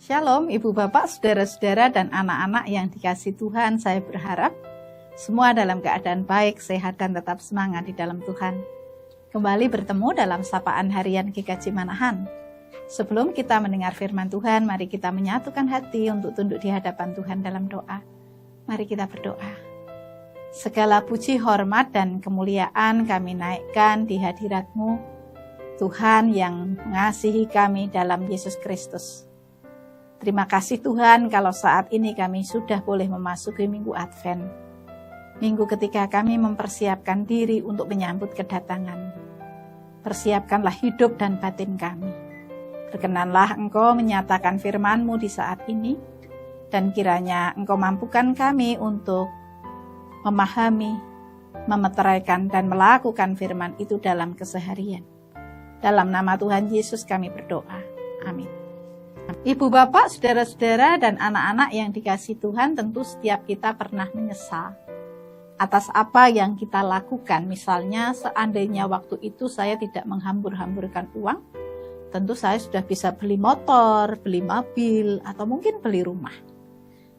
Shalom Ibu Bapak, Saudara-saudara dan anak-anak yang dikasihi Tuhan. Saya berharap semua dalam keadaan baik, sehat dan tetap semangat di dalam Tuhan. Kembali bertemu dalam sapaan harian GKJ Manahan. Sebelum kita mendengar firman Tuhan, mari kita menyatukan hati untuk tunduk di hadapan Tuhan dalam doa. Mari kita berdoa. Segala puji, hormat dan kemuliaan kami naikkan di hadirat-Mu, Tuhan yang mengasihi kami dalam Yesus Kristus. Terima kasih Tuhan kalau saat ini kami sudah boleh memasuki Minggu Advent. Minggu ketika kami mempersiapkan diri untuk menyambut kedatangan. Persiapkanlah hidup dan batin kami. Berkenanlah Engkau menyatakan firman-Mu di saat ini, dan kiranya Engkau mampukan kami untuk memahami, memeteraikan dan melakukan firman itu dalam keseharian. Dalam nama Tuhan Yesus kami berdoa. Amin. Ibu bapak, saudara-saudara dan anak-anak yang dikasihi Tuhan, tentu setiap kita pernah menyesal atas apa yang kita lakukan. Misalnya seandainya waktu itu saya tidak menghambur-hamburkan uang, tentu saya sudah bisa beli motor, beli mobil, atau mungkin beli rumah.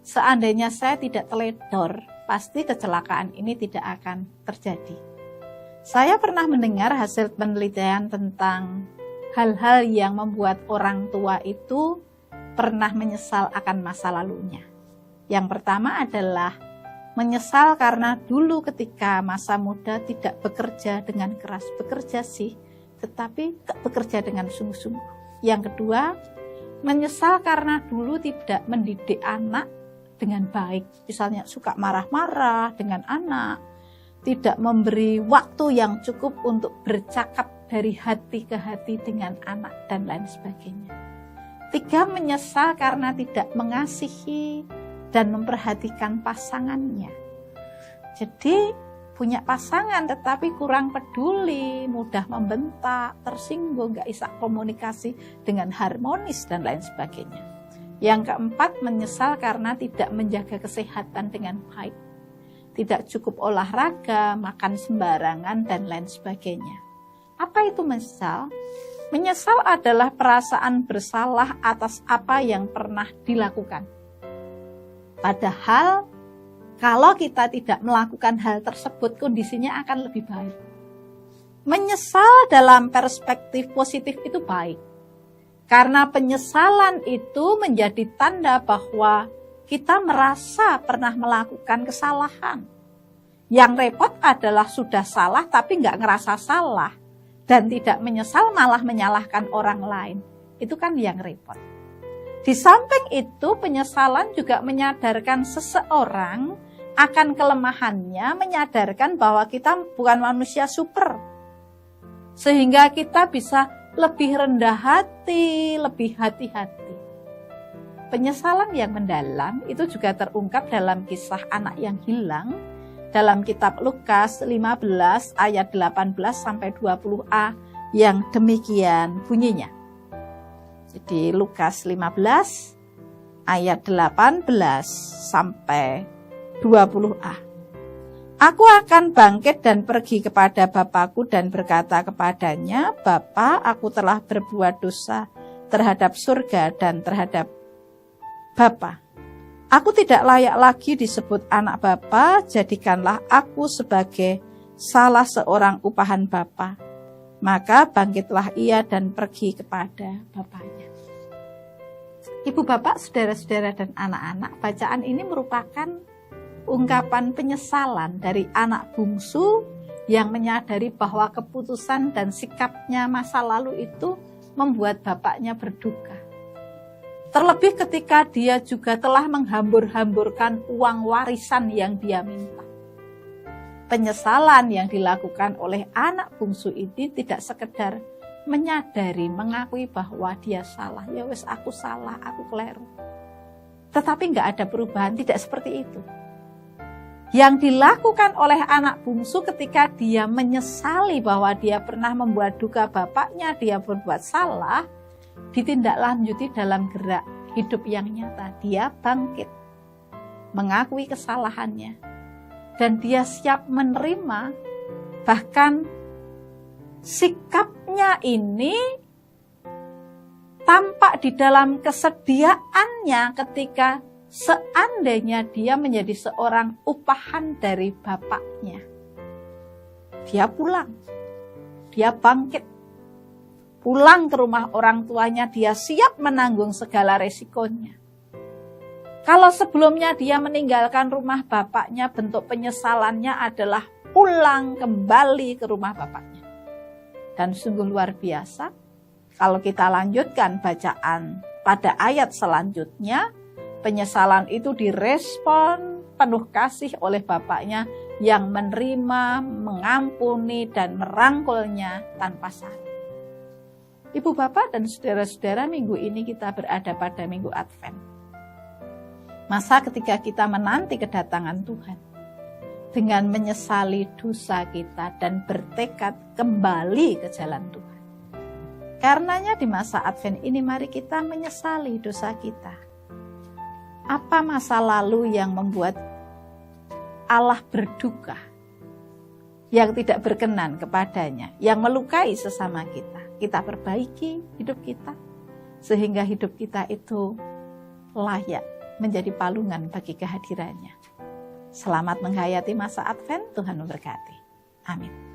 Seandainya saya tidak teledor, pasti kecelakaan ini tidak akan terjadi. Saya pernah mendengar hasil penelitian tentang hal-hal yang membuat orang tua itu pernah menyesal akan masa lalunya. Yang pertama adalah menyesal karena dulu ketika masa muda tidak bekerja dengan keras. Bekerja sih, tetapi tak bekerja dengan sungguh-sungguh. Yang kedua, menyesal karena dulu tidak mendidik anak dengan baik. Misalnya suka marah-marah dengan anak, tidak memberi waktu yang cukup untuk bercakap dari hati ke hati dengan anak dan lain sebagainya. Tiga, menyesal karena tidak mengasihi dan memperhatikan pasangannya. Jadi punya pasangan tetapi kurang peduli, mudah membentak, tersinggung, gak bisa komunikasi dengan harmonis dan lain sebagainya. Yang keempat, menyesal karena tidak menjaga kesehatan dengan baik. Tidak cukup olahraga, makan sembarangan dan lain sebagainya. Apa itu menyesal? Menyesal adalah perasaan bersalah atas apa yang pernah dilakukan. Padahal kalau kita tidak melakukan hal tersebut, kondisinya akan lebih baik. Menyesal dalam perspektif positif itu baik. Karena penyesalan itu menjadi tanda bahwa kita merasa pernah melakukan kesalahan. Yang repot adalah sudah salah tapi nggak ngerasa salah. Dan tidak menyesal malah menyalahkan orang lain. Itu kan yang repot. Di samping itu penyesalan juga menyadarkan seseorang akan kelemahannya, menyadarkan bahwa kita bukan manusia super. Sehingga kita bisa lebih rendah hati, lebih hati-hati. Penyesalan yang mendalam itu juga terungkap dalam kisah anak yang hilang dalam kitab Lukas 15 ayat 18 sampai 20a yang demikian bunyinya. Jadi Lukas 15 ayat 18 sampai 20a. Aku akan bangkit dan pergi kepada Bapakku dan berkata kepadanya, Bapa, aku telah berbuat dosa terhadap surga dan terhadap Bapa. Aku tidak layak lagi disebut anak Bapa, jadikanlah aku sebagai salah seorang upahan Bapa. Maka bangkitlah ia dan pergi kepada bapaknya. Ibu bapak, saudara-saudara dan anak-anak, bacaan ini merupakan ungkapan penyesalan dari anak bungsu yang menyadari bahwa keputusan dan sikapnya masa lalu itu membuat bapaknya berduka. Terlebih ketika dia juga telah menghambur-hamburkan uang warisan yang dia minta. Penyesalan yang dilakukan oleh anak bungsu ini tidak sekedar menyadari, mengakui bahwa dia salah. Ya wes, aku salah, aku keliru. Tetapi nggak ada perubahan, tidak seperti itu. Yang dilakukan oleh anak bungsu ketika dia menyesali bahwa dia pernah membuat duka bapaknya, dia berbuat salah, ditindaklanjuti dalam gerak hidup yang nyata. Dia bangkit, mengakui kesalahannya, dan dia siap menerima. Bahkan sikapnya ini tampak di dalam kesediaannya ketika seandainya dia menjadi seorang upahan dari bapaknya. Dia pulang, dia bangkit, pulang ke rumah orang tuanya, dia siap menanggung segala resikonya. Kalau sebelumnya dia meninggalkan rumah bapaknya, bentuk penyesalannya adalah pulang kembali ke rumah bapaknya. Dan sungguh luar biasa, kalau kita lanjutkan bacaan pada ayat selanjutnya, penyesalan itu direspon penuh kasih oleh bapaknya yang menerima, mengampuni, dan merangkulnya tanpa syarat. Ibu bapak dan saudara-saudara, minggu ini kita berada pada minggu Advent. Masa ketika kita menanti kedatangan Tuhan, dengan menyesali dosa kita dan bertekad kembali ke jalan Tuhan. Karenanya di masa Advent ini mari kita menyesali dosa kita. Apa masa lalu yang membuat Allah berduka, yang tidak berkenan kepadanya, yang melukai sesama kita? Kita perbaiki hidup kita, sehingga hidup kita itu layak menjadi palungan bagi kehadirannya. Selamat menghayati masa Advent, Tuhan memberkati. Amin.